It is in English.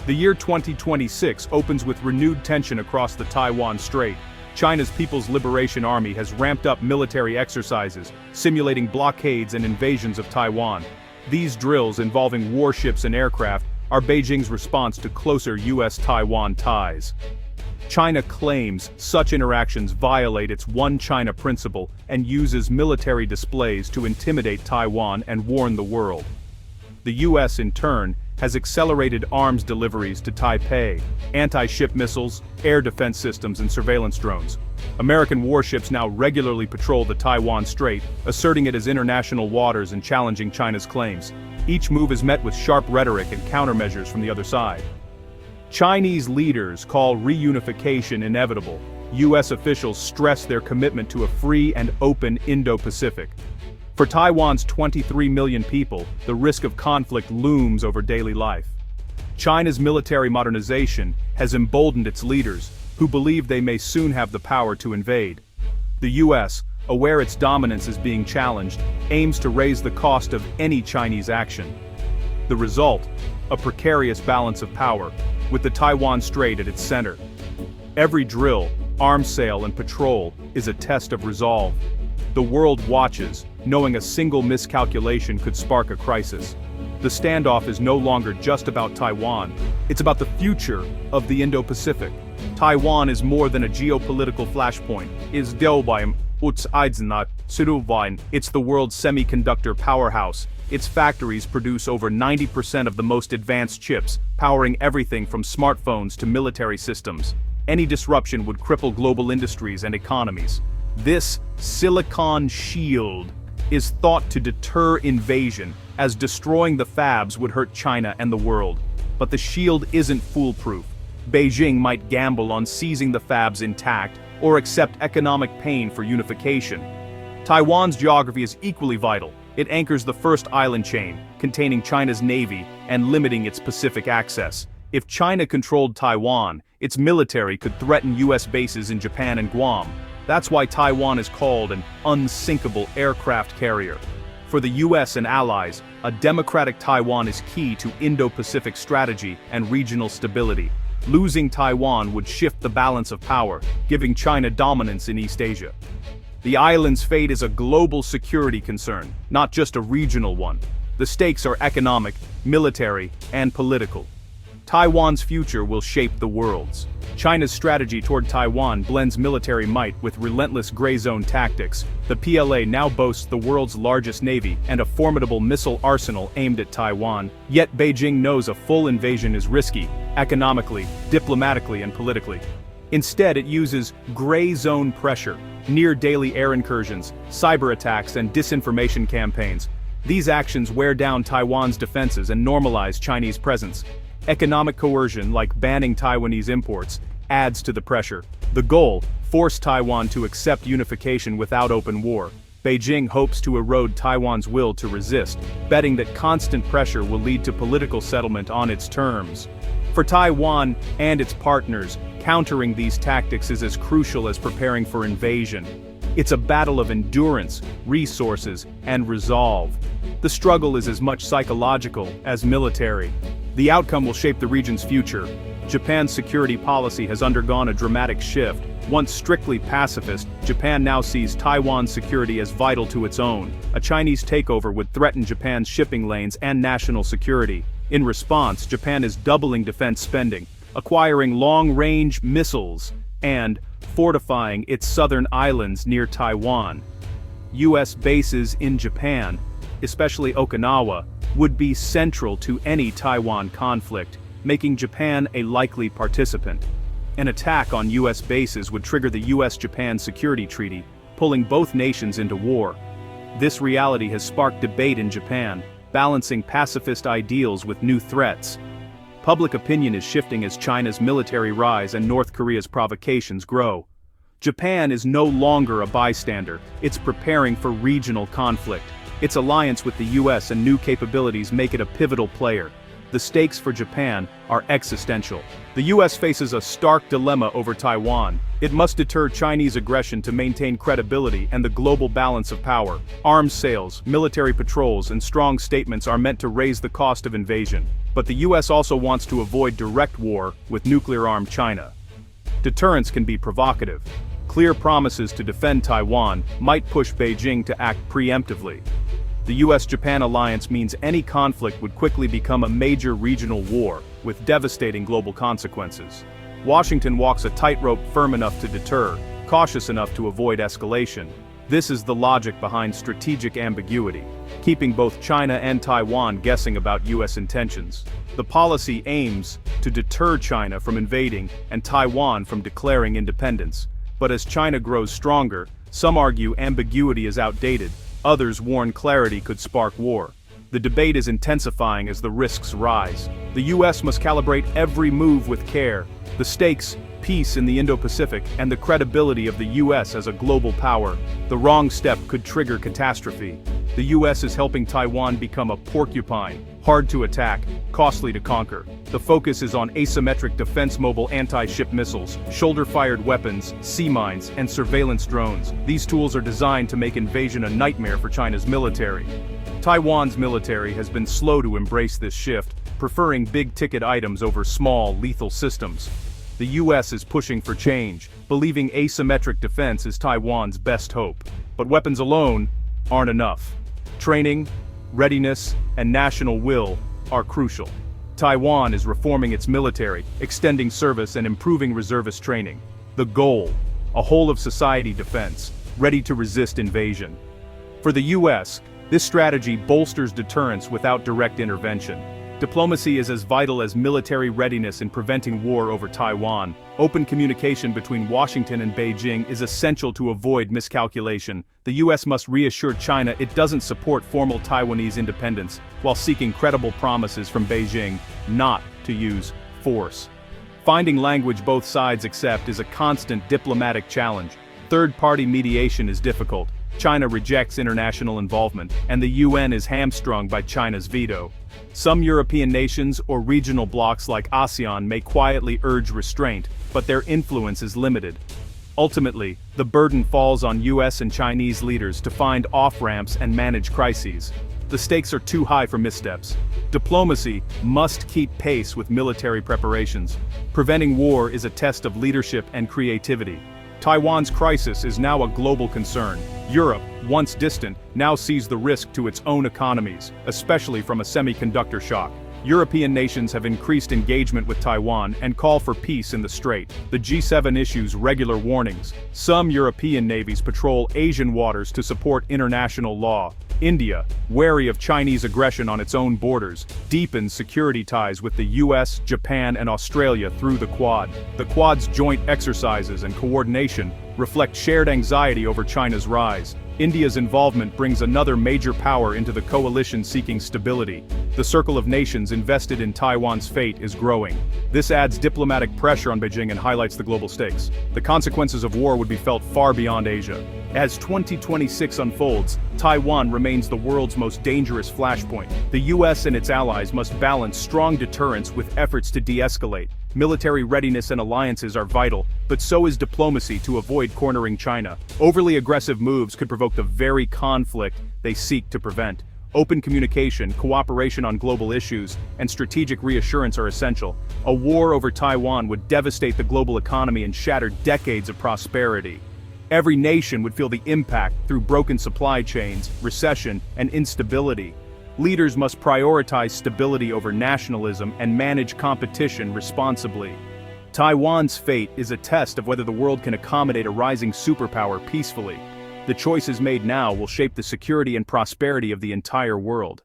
The year 2026 opens with renewed tension across the Taiwan Strait. China's People's Liberation Army has ramped up military exercises, simulating blockades and invasions of Taiwan. These drills, involving warships and aircraft, are Beijing's response to closer US-Taiwan ties. China claims such interactions violate its One China principle and uses military displays to intimidate Taiwan and warn the world. The US, in turn, has accelerated arms deliveries to Taipei, anti-ship missiles, air defense systems and surveillance drones. American warships now regularly patrol the Taiwan Strait, asserting it as international waters and challenging China's claims. Each move is met with sharp rhetoric and countermeasures from the other side. Chinese leaders call reunification inevitable. US officials stress their commitment to a free and open Indo-Pacific. For Taiwan's 23 million people, the risk of conflict looms over daily life. China's military modernization has emboldened its leaders, who believe they may soon have the power to invade. The US, aware its dominance is being challenged, aims to raise the cost of any Chinese action. The result? A precarious balance of power, with the Taiwan Strait at its center. Every drill, arms sale and patrol is a test of resolve. The world watches, knowing a single miscalculation could spark a crisis. The standoff is no longer just about Taiwan, it's about the future of the Indo-Pacific. Taiwan is more than a geopolitical flashpoint. It's the world's semiconductor powerhouse. Its factories produce over 90% of the most advanced chips, powering everything from smartphones to military systems. Any disruption would cripple global industries and economies. This silicon shield is thought to deter invasion, as destroying the fabs would hurt China and the world. But the shield isn't foolproof. Beijing might gamble on seizing the fabs intact or accept economic pain for unification. Taiwan's geography is equally vital. It anchors the first island chain, containing China's navy and limiting its Pacific access. If China controlled Taiwan, its military could threaten US bases in Japan and Guam. That's why Taiwan is called an unsinkable aircraft carrier. For the US and allies, a democratic Taiwan is key to Indo-Pacific strategy and regional stability. Losing Taiwan would shift the balance of power, giving China dominance in East Asia. The island's fate is a global security concern, not just a regional one. The stakes are economic, military, and political. Taiwan's future will shape the world's. China's strategy toward Taiwan blends military might with relentless gray zone tactics. The PLA now boasts the world's largest navy and a formidable missile arsenal aimed at Taiwan, yet Beijing knows a full invasion is risky, economically, diplomatically, and politically. Instead, it uses gray zone pressure, near-daily air incursions, cyber attacks, and disinformation campaigns. These actions wear down Taiwan's defenses and normalize Chinese presence. Economic coercion, like banning Taiwanese imports, adds to the pressure. The goal: force Taiwan to accept unification without open war. Beijing hopes to erode Taiwan's will to resist, betting that constant pressure will lead to political settlement on its terms. For Taiwan and its partners, countering these tactics is as crucial as preparing for invasion. It's a battle of endurance, resources, and resolve. The struggle is as much psychological as military. The outcome will shape the region's future. Japan's security policy has undergone a dramatic shift. Once strictly pacifist, Japan now sees Taiwan's security as vital to its own. A Chinese takeover would threaten Japan's shipping lanes and national security. In response, Japan is doubling defense spending, acquiring long-range missiles, and fortifying its southern islands near Taiwan. US bases in Japan, especially Okinawa, would be central to any Taiwan conflict, making Japan a likely participant. An attack on US bases would trigger the US-Japan Security Treaty, pulling both nations into war. This reality has sparked debate in Japan, balancing pacifist ideals with new threats. Public opinion is shifting as China's military rise and North Korea's provocations grow. Japan is no longer a bystander, it's preparing for regional conflict. Its alliance with the US and new capabilities make it a pivotal player. The stakes for Japan are existential. The US faces a stark dilemma over Taiwan. It must deter Chinese aggression to maintain credibility and the global balance of power. Arms sales, military patrols, and strong statements are meant to raise the cost of invasion. But the US also wants to avoid direct war with nuclear-armed China. Deterrence can be provocative. Clear promises to defend Taiwan might push Beijing to act preemptively. The US-Japan alliance means any conflict would quickly become a major regional war, with devastating global consequences. Washington walks a tightrope firm enough to deter, cautious enough to avoid escalation. This is the logic behind strategic ambiguity, keeping both China and Taiwan guessing about US intentions. The policy aims to deter China from invading and Taiwan from declaring independence. But as China grows stronger, some argue ambiguity is outdated, others warn clarity could spark war. The debate is intensifying as the risks rise. The US must calibrate every move with care. The stakes, peace in the Indo-Pacific, and the credibility of the US as a global power. The wrong step could trigger catastrophe. The US is helping Taiwan become a porcupine, hard to attack, costly to conquer. The focus is on asymmetric defense-mobile anti-ship missiles, shoulder-fired weapons, sea mines, and surveillance drones. These tools are designed to make invasion a nightmare for China's military. Taiwan's military has been slow to embrace this shift, preferring big-ticket items over small, lethal systems. The US is pushing for change, believing asymmetric defense is Taiwan's best hope. But weapons alone aren't enough. Training, readiness, and national will are crucial. Taiwan is reforming its military, extending service and improving reservist training. The goal, a whole-of-society defense, ready to resist invasion. For the US, this strategy bolsters deterrence without direct intervention. Diplomacy is as vital as military readiness in preventing war over Taiwan. Open communication between Washington and Beijing is essential to avoid miscalculation. The US must reassure China it doesn't support formal Taiwanese independence, while seeking credible promises from Beijing not to use force. Finding language both sides accept is a constant diplomatic challenge. Third-party mediation is difficult. China rejects international involvement, and the UN is hamstrung by China's veto. Some European nations or regional blocs like ASEAN may quietly urge restraint, but their influence is limited. Ultimately, the burden falls on US and Chinese leaders to find off-ramps and manage crises. The stakes are too high for missteps. Diplomacy must keep pace with military preparations. Preventing war is a test of leadership and creativity. Taiwan's crisis is now a global concern. Europe, once distant, now sees the risk to its own economies, especially from a semiconductor shock. European nations have increased engagement with Taiwan and call for peace in the Strait. The G7 issues regular warnings. Some European navies patrol Asian waters to support international law. India, wary of Chinese aggression on its own borders, deepens security ties with the US, Japan, and Australia through the Quad. The Quad's joint exercises and coordination reflect shared anxiety over China's rise. India's involvement brings another major power into the coalition seeking stability. The circle of nations invested in Taiwan's fate is growing. This adds diplomatic pressure on Beijing and highlights the global stakes. The consequences of war would be felt far beyond Asia. As 2026 unfolds, Taiwan remains the world's most dangerous flashpoint. The US and its allies must balance strong deterrence with efforts to de-escalate. Military readiness and alliances are vital, but so is diplomacy to avoid cornering China. Overly aggressive moves could provoke the very conflict they seek to prevent. Open communication, cooperation on global issues, and strategic reassurance are essential. A war over Taiwan would devastate the global economy and shatter decades of prosperity. Every nation would feel the impact through broken supply chains, recession, and instability. Leaders must prioritize stability over nationalism and manage competition responsibly. Taiwan's fate is a test of whether the world can accommodate a rising superpower peacefully. The choices made now will shape the security and prosperity of the entire world.